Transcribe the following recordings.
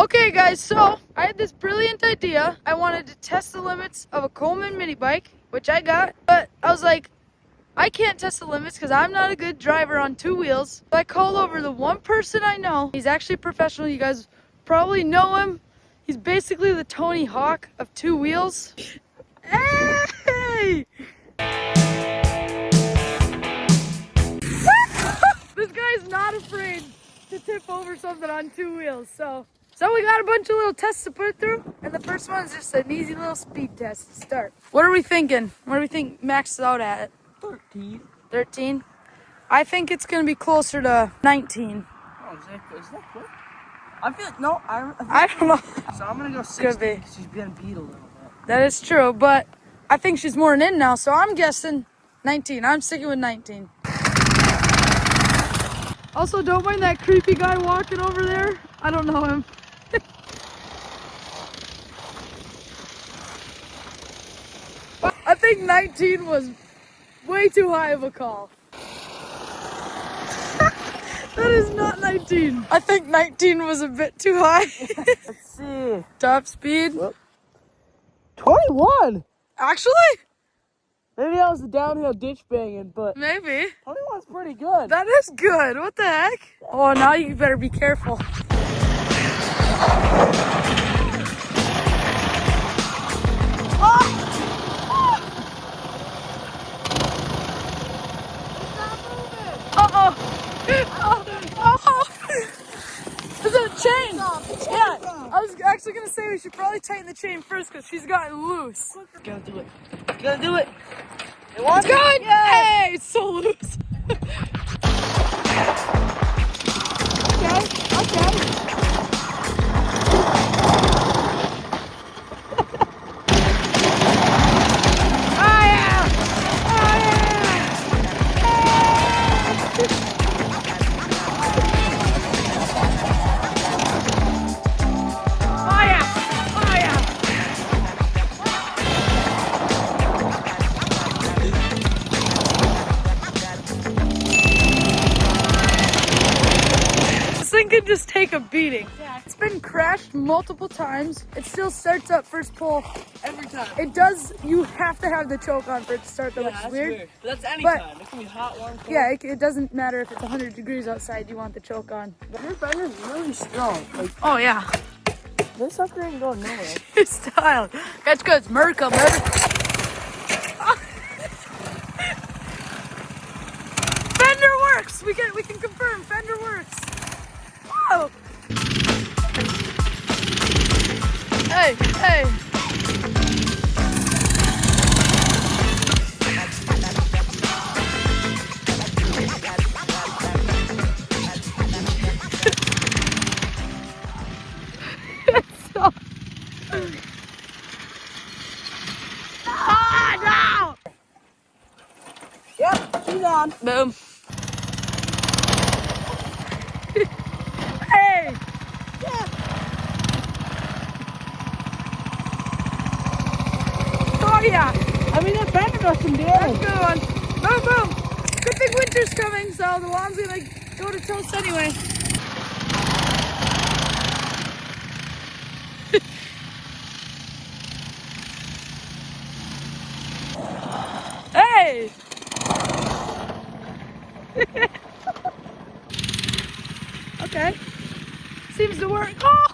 Okay guys, so I had this brilliant idea. I wanted to test the limits of a Colman mini bike, which I got, but I was like, I can't test the limits because I'm not a good driver on two wheels. So I called over the one person I know. He's actually a professional. You guys probably know him. He's basically the Tony Hawk of two wheels. Hey! This guy's not afraid to tip over something on two wheels. So we got a bunch of little tests to put through, and the first one is just an easy little speed test to start. What are we thinking? What do we think maxes out at? 13. 13? I think it's going to be closer to 19. Oh, is that quick? I feel like, no, I don't know. So I'm going to go 60 be. because she's been beat a little bit. That is true, but I think she's more than in now, so I'm guessing 19. I'm sticking with 19. Also, don't mind that creepy guy walking over there. I don't know him. I think 19 was way too high of a call. That is not 19. I think 19 was a bit too high. Let's see. Top speed. Whoop. 21. Actually? Maybe that was the downhill ditch banging, but Maybe. 21's pretty good. That is good. What the heck? Oh, now you better be careful. Is it a chain? Yeah, I was actually gonna say we should probably tighten the chain first because she's gotten loose. Gotta do it. Gotta do it. It's good! Yes. Hey, it's so loose. Okay. Oh yeah! Oh yeah! Oh yeah! Oh yeah! This thing can just take a beating. It's been crashed multiple times. It still starts up first pull. Every time. It does, you have to have the choke on for it to start though, which is that's weird. But that's any But- time. It can be hot, warm, cold. Yeah, it doesn't matter if it's 100 degrees outside, you want the choke on. But your fender's really strong. Like, Oh yeah. this sucker ain't going nowhere. It's style. That's good. It's Merca, baby. Fender works. We can confirm Fender works. Whoa. Hey, hey. Ah, no! Yep, she's on. Boom. Hey! Yeah. Oh yeah! I mean, that fender does some That's a damage. good one. Boom, boom! Good thing winter's coming, so the lawn's gonna go to toast anyway. Hey! Okay. Seems to work. Oh!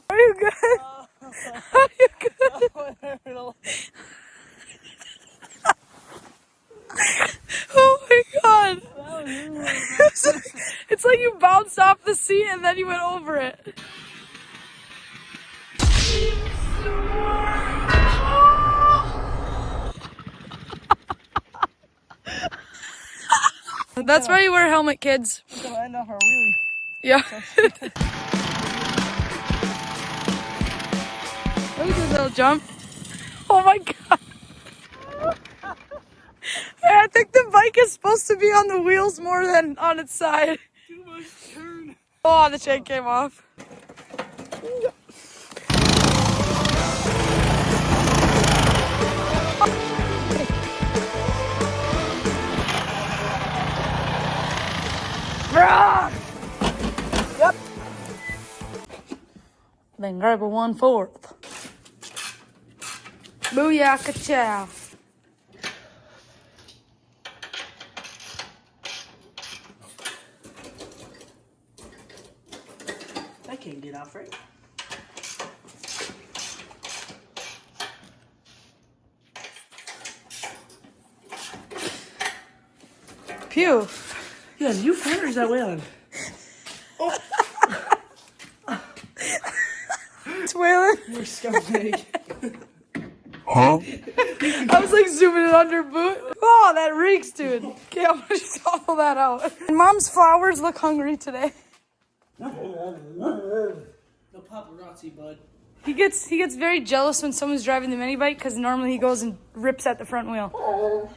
Are you good? Are you good? Oh my god. It's like you bounced off the seat and then you went over it. That's why you wear a helmet, kids. It's gonna end off a really. Yeah. Look at this little jump. Oh my god. I think the bike is supposed to be on the wheels more than on its side. Too much turn. Oh, the chain came off. then grab a 1/4. Booyaka chow. I can't get out right. Pew. Yeah, you fart or is that Waylon? Oh. It's Waylon. You're a scumbag. Huh? I was like zooming it under boot. Oh, that reeks, dude. Okay, I'm gonna swallow that out. And Mom's flowers look hungry today. No paparazzi, bud. He gets very jealous when someone's driving the mini bike because normally he goes and rips at the front wheel.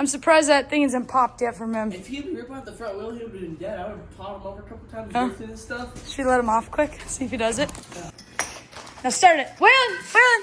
I'm surprised that thing isn't popped yet from him. If he'd be ripping out the front wheel, he would have been dead. I would have pawed him over a couple times, lifting and stuff. Should we let him off quick? See if he does it. Yeah. Now start it. Waylon! Waylon!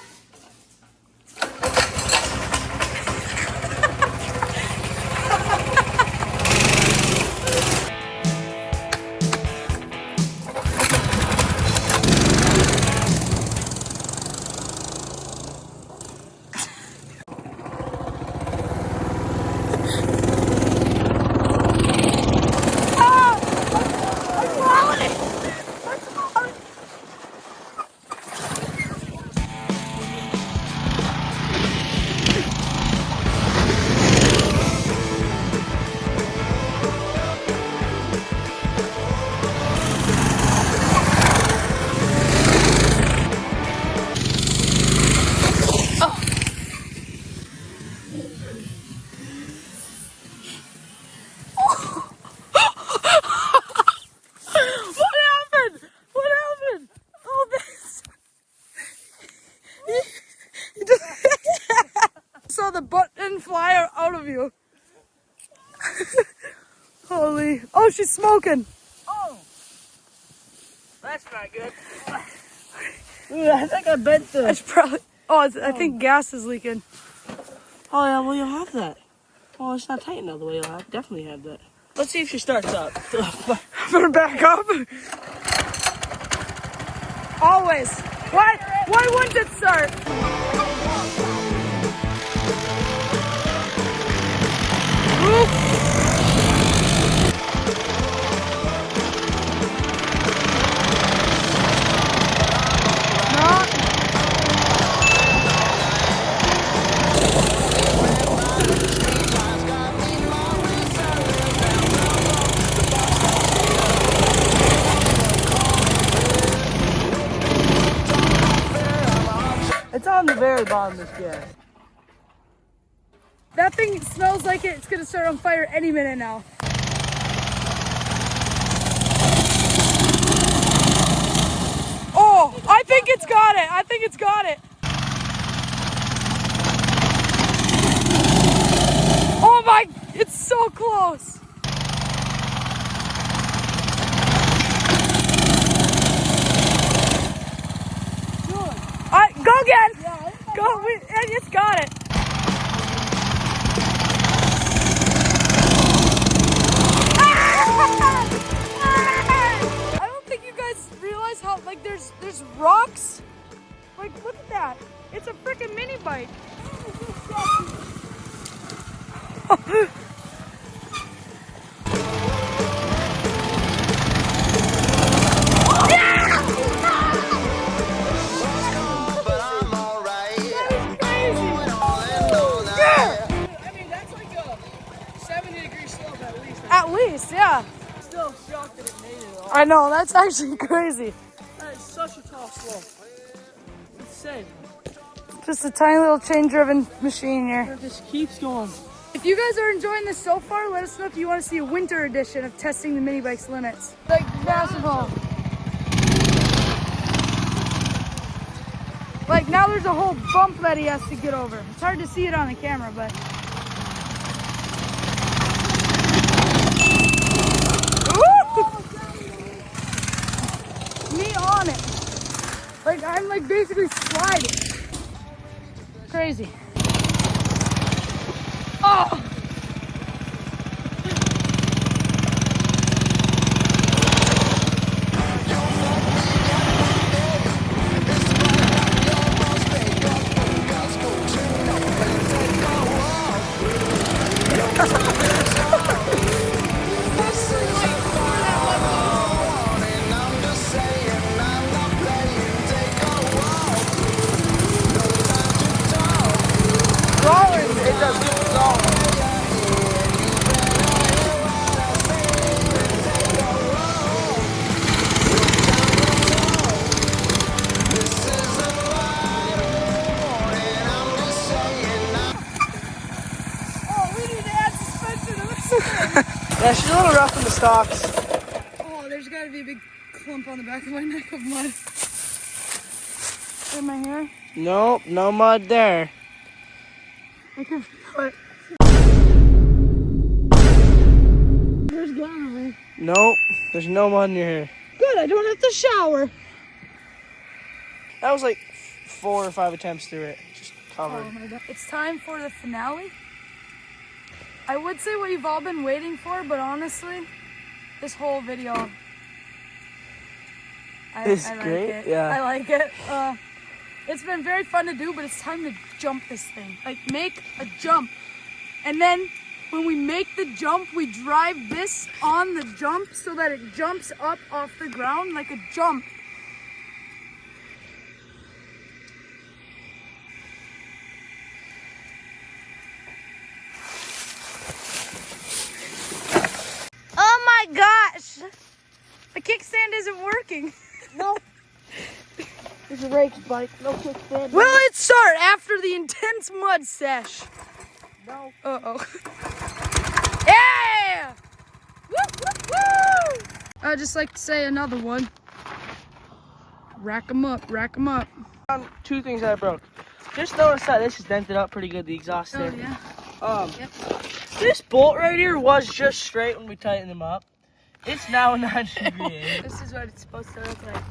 Saw the butt didn't fly out of you. Holy. Oh, she's smoking. Oh! That's not good. Ooh, I think I bent the... That's probably. Oh, I think gas is leaking. Oh, yeah, well, you'll have that. Oh, it's not tight enough the way you'll have. Definitely have that. Let's see if she starts up. Put her back up. Always. Why wouldn't it start? Oof. It's on the very bottom of this gas. That thing smells like it's gonna start on fire any minute now. Oh, I think it's got it. I think it's got it. Oh my, it's so close. Go again. Yeah, Go, it's got it. I don't think you guys realize how, like, there's rocks. Like, look at that. It's a freaking mini bike. At least, yeah. I'm still shocked that it made it all. I know, that's actually crazy. That is such a tall slope. Insane. Just a tiny little chain-driven machine here. It just keeps going. If you guys are enjoying this so far, let us know if you want to see a winter edition of testing the mini bike's limits. Like basketball. Like now there's a whole bump that he has to get over. It's hard to see it on the camera, but. Me on it. Like I'm like basically sliding. Crazy. Oh! Yeah, she's a little rough in the stalks. Oh, there's got to be a big clump on the back of my neck of mud. In my hair? Nope, no mud there. I can feel it. There's gotta be. Nope, there's no mud in your hair. Good, I don't have to shower. That was like 4 or 5 attempts through it. Just covered. Oh my God. It's time for the finale. I would say what you've all been waiting for, but honestly, this whole video, It's I like great, it. yeah. I like it. It's been very fun to do, but it's time to jump this thing. Like, make a jump. And then when we make the jump, we drive this on the jump so that it jumps up off the ground like a jump. Oh my gosh! The kickstand isn't working. Nope. It's a race bike, no kickstand. Will it start after the intense mud sesh? No. Uh-oh. Yeah! Woo, woo, woo! I'd just like to say another one. Rack 'em up, rack 'em up. 2 things that I broke. Just noticed that this is dented up pretty good, the exhaust there. Oh, yeah. Yep. This bolt right here was just straight when we tightened them up. It's now a 90-degree angle. This is what it's supposed to look like.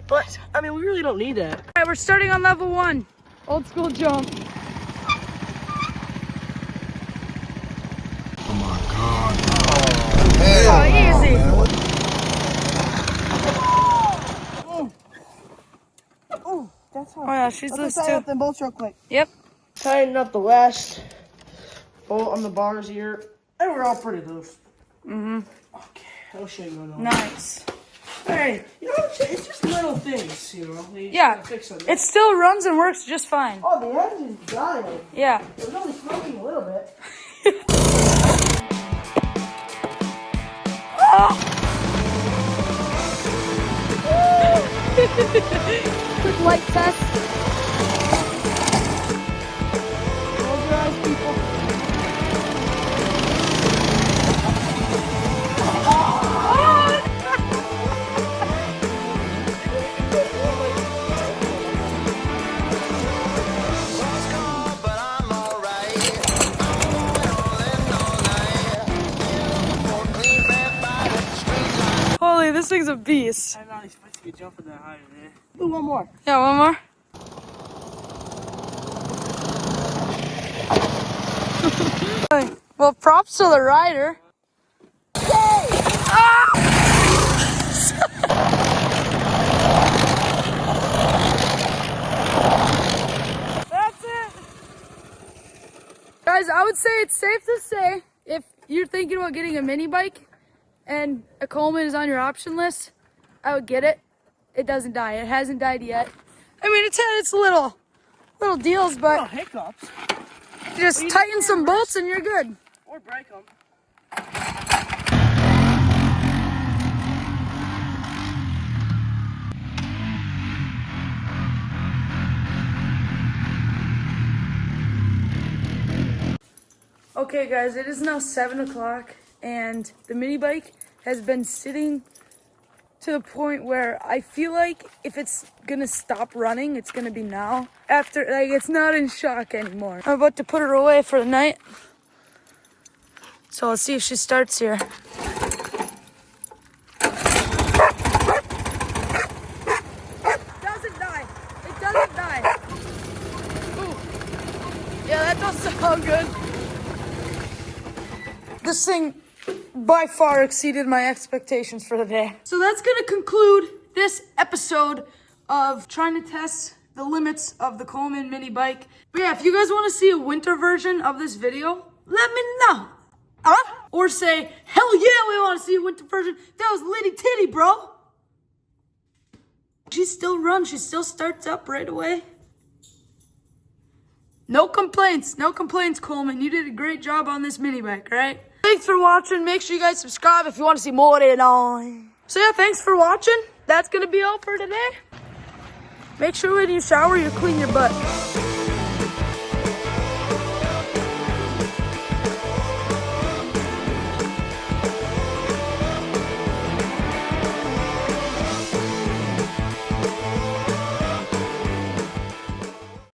But, I mean, we really don't need that. All right, we're starting on level 1. Old school jump. Oh my God. Oh, easy. Oh, that's Oh yeah, she's loose tie too. up them bolts real quick. Yep. Tighten up the last bolt on the bars here. And we're all pretty loose. Mm-hmm. Okay, I'll show you one. Nice. Hey, you know, it's just little things, you know. You Yeah. gotta fix them. It still runs and works just fine. Oh, the engine's dying. Yeah. It was only smoking a little bit. Quick light test. Close your eyes, people. Holy, this thing's a beast. I'm not supposed to be jumping that high today. Do one more. Yeah, one more. Well, props to the rider. That's it. Guys, I would say it's safe to say if you're thinking about getting a mini bike and a Colman is on your option list, I would get it. It doesn't die. It hasn't died yet. I mean, it's had its little deals, Oh, but hiccups. just tighten some bolts and you're good. Or break them. Okay, guys, it is now 7 o'clock, and the mini bike has been sitting to the point where I feel like if it's gonna stop running, it's gonna be now. After, like, it's not in shock anymore. I'm about to put her away for the night. So let's see if she starts here. Doesn't die. It doesn't die. Ooh. Yeah, that does sound good. This thing by far exceeded my expectations for the day. So that's gonna conclude this episode of trying to test the limits of the Colman mini bike. But yeah, if you guys want to see a winter version of this video, let me know. Or say, hell yeah, we want to see a winter version. That was litty titty, bro. She still runs. She still starts up right away. No complaints. No complaints, Colman. You did a great job on this mini bike, right? Thanks for watching. Make sure you guys subscribe if you want to see more of it on. So yeah, thanks for watching. That's going to be all for today. Make sure when you shower, you clean your butt.